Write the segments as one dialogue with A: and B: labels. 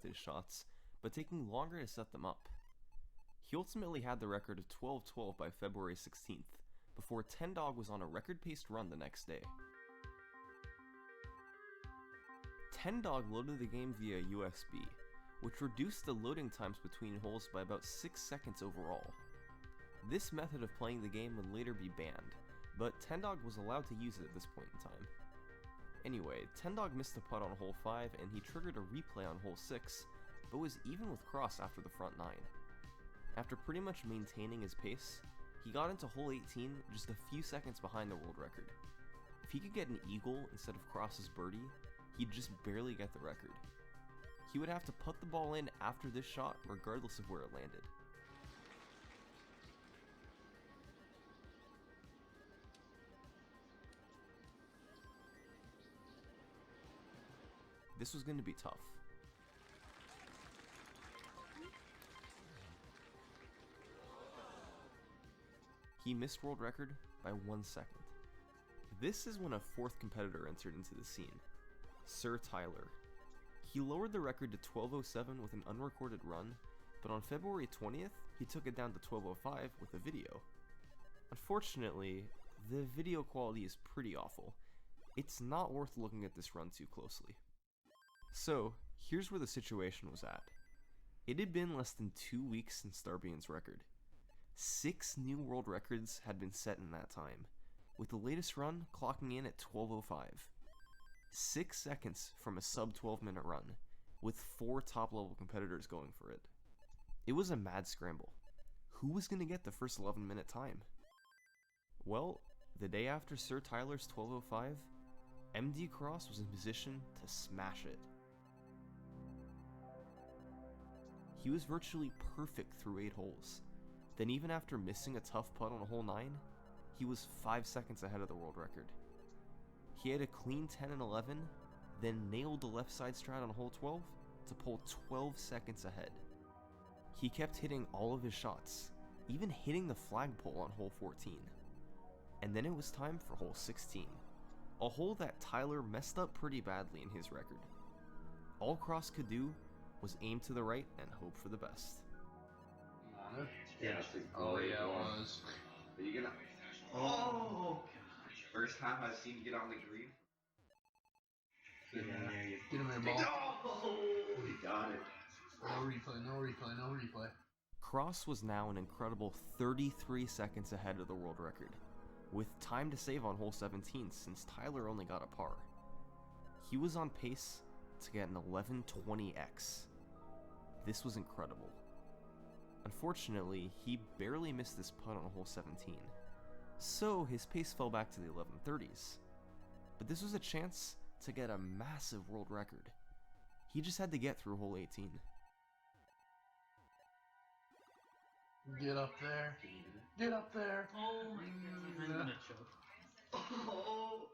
A: with his shots, but taking longer to set them up. He ultimately had the record of 12-12 by February 16th, before Tendog was on a record-paced run the next day. Tendog loaded the game via USB, which reduced the loading times between holes by about 6 seconds overall. This method of playing the game would later be banned, but Tendog was allowed to use it at this point in time. Anyway, Tendog missed the putt on hole 5 and he triggered a replay on hole 6, but was even with Cross after the front 9. After pretty much maintaining his pace, he got into hole 18 just a few seconds behind the world record. If he could get an eagle instead of Cross's birdie, he'd just barely get the record. He would have to put the ball in after this shot regardless of where it landed. This was going to be tough. He missed world record by 1 second. This is when a fourth competitor entered into the scene, Sir Tyler. He lowered the record to 12:07 with an unrecorded run, but on February 20th, he took it down to 12:05 with a video. Unfortunately, the video quality is pretty awful. It's not worth looking at this run too closely. So, here's where the situation was at. It had been less than 2 weeks since Darbian's record. 6 new world records had been set in that time, with the latest run clocking in at 12:05. 6 seconds from a sub 12-minute run, with 4 top-level competitors going for it. It was a mad scramble. Who was going to get the first 11-minute time? Well, the day after Sir Tyler's 12:05, MD Cross was in position to smash it. He was virtually perfect through 8 holes. Then even after missing a tough putt on hole 9, he was 5 seconds ahead of the world record. He had a clean 10 and 11, then nailed the left side strat on hole 12 to pull 12 seconds ahead. He kept hitting all of his shots, even hitting the flagpole on hole 14. And then it was time for hole 16, a hole that Tyler messed up pretty badly in his record. All Cross could do was aim to the right and hope for the best.
B: Yeah, it's a great one.
C: It was.
B: Are you gonna? Oh, gosh. First time I've seen you get on the green.
C: Get him there, ball.
B: Oh, he got it.
C: No replay, no replay, no replay.
A: Cross was now an incredible 33 seconds ahead of the world record, with time to save on hole 17 since Tyler only got a par. He was on pace to get an 1120x. This was incredible. Unfortunately, he barely missed this putt on hole 17, so his pace fell back to the 1130s. But this was a chance to get a massive world record. He just had to get through hole 18.
C: Get up there. Get up there.
D: Oh my god. Mitchell.
B: Oh.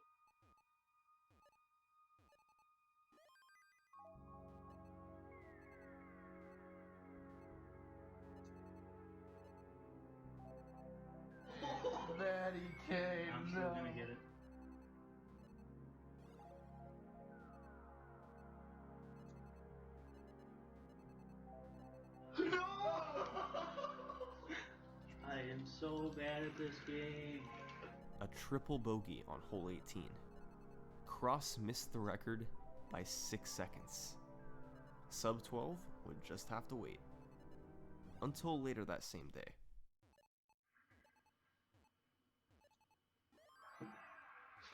C: That he came.
D: I'm still gonna get it.
B: No!
D: I am so bad at this game.
A: A triple bogey on hole 18. Cross missed the record by 6 seconds. Sub 12 would just have to wait. Until later that same day.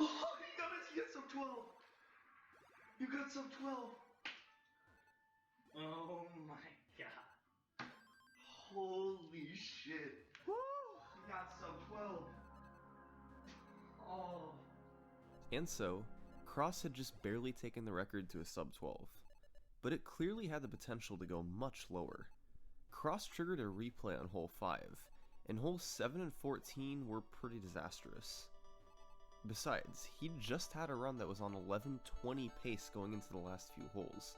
B: Oh, you got it! You get sub 12! You got sub 12!
D: Oh my god.
B: Holy shit! Woo! You got sub 12! Oh.
A: And so, Cross had just barely taken the record to a sub 12, but it clearly had the potential to go much lower. Cross triggered a replay on hole 5, and holes 7 and 14 were pretty disastrous. Besides, he just had a run that was on 11:20 pace going into the last few holes,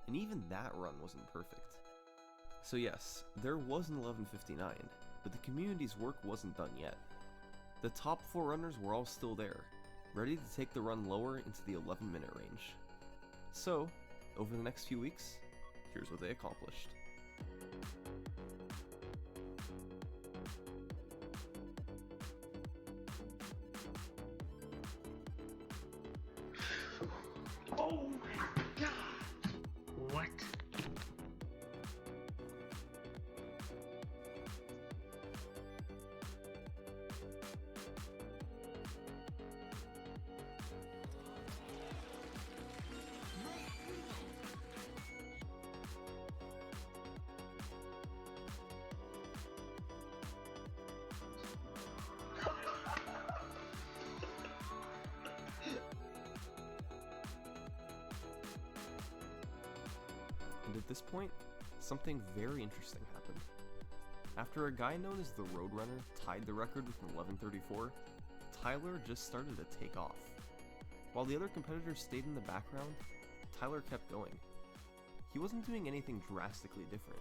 A: and even that run wasn't perfect. So yes, there was an 11:59, but the community's work wasn't done yet. The top 4 runners were all still there, ready to take the run lower into the 11-minute range. So, over the next few weeks, here's what they accomplished.
B: Oh my god!
C: What?
A: And at this point, something very interesting happened. After a guy known as the Roadrunner tied the record with an 11:34, Tyler just started to take off. While the other competitors stayed in the background, Tyler kept going. He wasn't doing anything drastically different.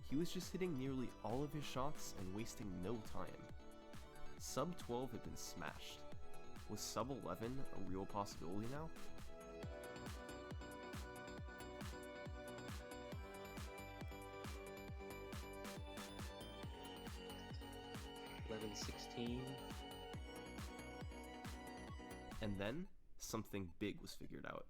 A: He was just hitting nearly all of his shots and wasting no time. Sub 12 had been smashed. Was sub 11 a real possibility now?
E: 11:16.
A: And then, something big was figured out.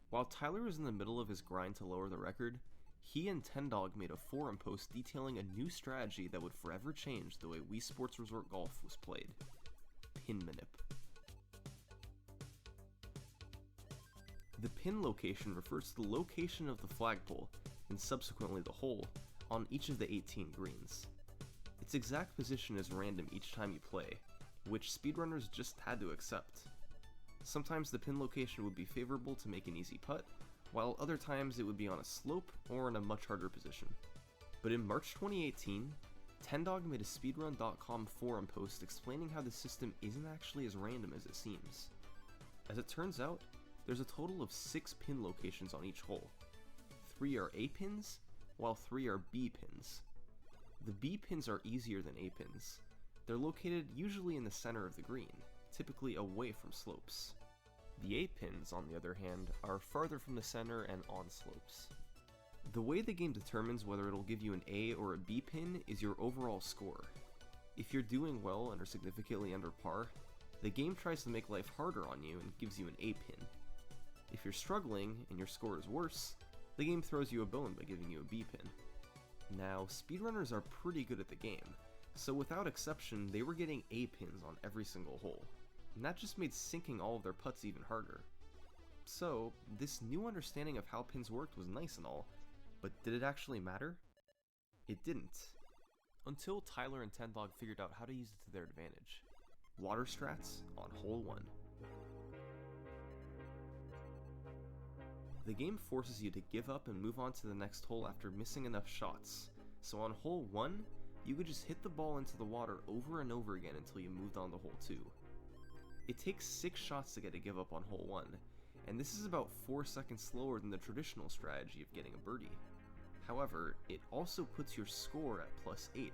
A: While Tyler was in the middle of his grind to lower the record, he and Tendog made a forum post detailing a new strategy that would forever change the way Wii Sports Resort Golf was played. Pin manip. The pin location refers to the location of the flagpole, and subsequently the hole, on each of the 18 greens. Its exact position is random each time you play, which speedrunners just had to accept. Sometimes the pin location would be favorable to make an easy putt, while other times it would be on a slope or in a much harder position. But in March 2018, Tendog made a speedrun.com forum post explaining how the system isn't actually as random as it seems. As it turns out, there's a total of 6 pin locations on each hole. 3 are A pins, while 3 are B pins. The B pins are easier than A pins. They're located usually in the center of the green, typically away from slopes. The A pins, on the other hand, are farther from the center and on slopes. The way the game determines whether it'll give you an A or a B pin is your overall score. If you're doing well and are significantly under par, the game tries to make life harder on you and gives you an A pin. If you're struggling and your score is worse, the game throws you a bone by giving you a B pin. Now, speedrunners are pretty good at the game, so without exception, they were getting A pins on every single hole, and that just made sinking all of their putts even harder. So, this new understanding of how pins worked was nice and all, but did it actually matter? It didn't. Until Tyler and Tendog figured out how to use it to their advantage. Water strats on hole 1. The game forces you to give up and move on to the next hole after missing enough shots, so on hole 1, you could just hit the ball into the water over and over again until you moved on to hole 2. It takes 6 shots to get a give up on hole 1, and this is about 4 seconds slower than the traditional strategy of getting a birdie. However, it also puts your score at +8,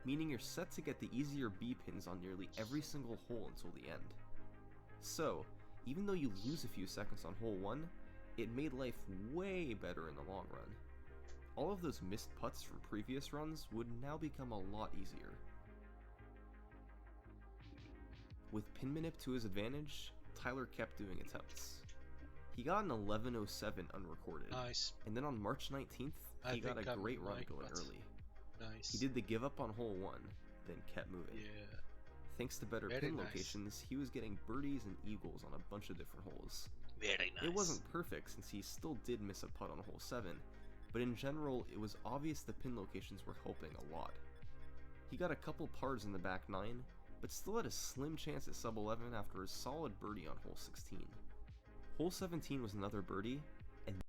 A: meaning you're set to get the easier B pins on nearly every single hole until the end. So, even though you lose a few seconds on hole 1, it made life way better in the long run. All of those missed putts from previous runs would now become a lot easier. With pin manip to his advantage, Tyler kept doing attempts. He got an 11:07 unrecorded,
C: Nice.
A: and then on March 19th, he got a great run going early.
C: Nice.
A: He did the give up on hole 1, then kept moving.
C: Yeah.
A: Thanks to better
C: Very
A: pin
C: nice.
A: locations, he was getting birdies and eagles on a bunch of different holes.
C: Very nice.
A: It wasn't perfect since he still did miss a putt on hole 7, but in general, it was obvious the pin locations were helping a lot. He got a couple pars in the back 9, but still had a slim chance at sub 11 after a solid birdie on hole 16. Hole 17 was another birdie,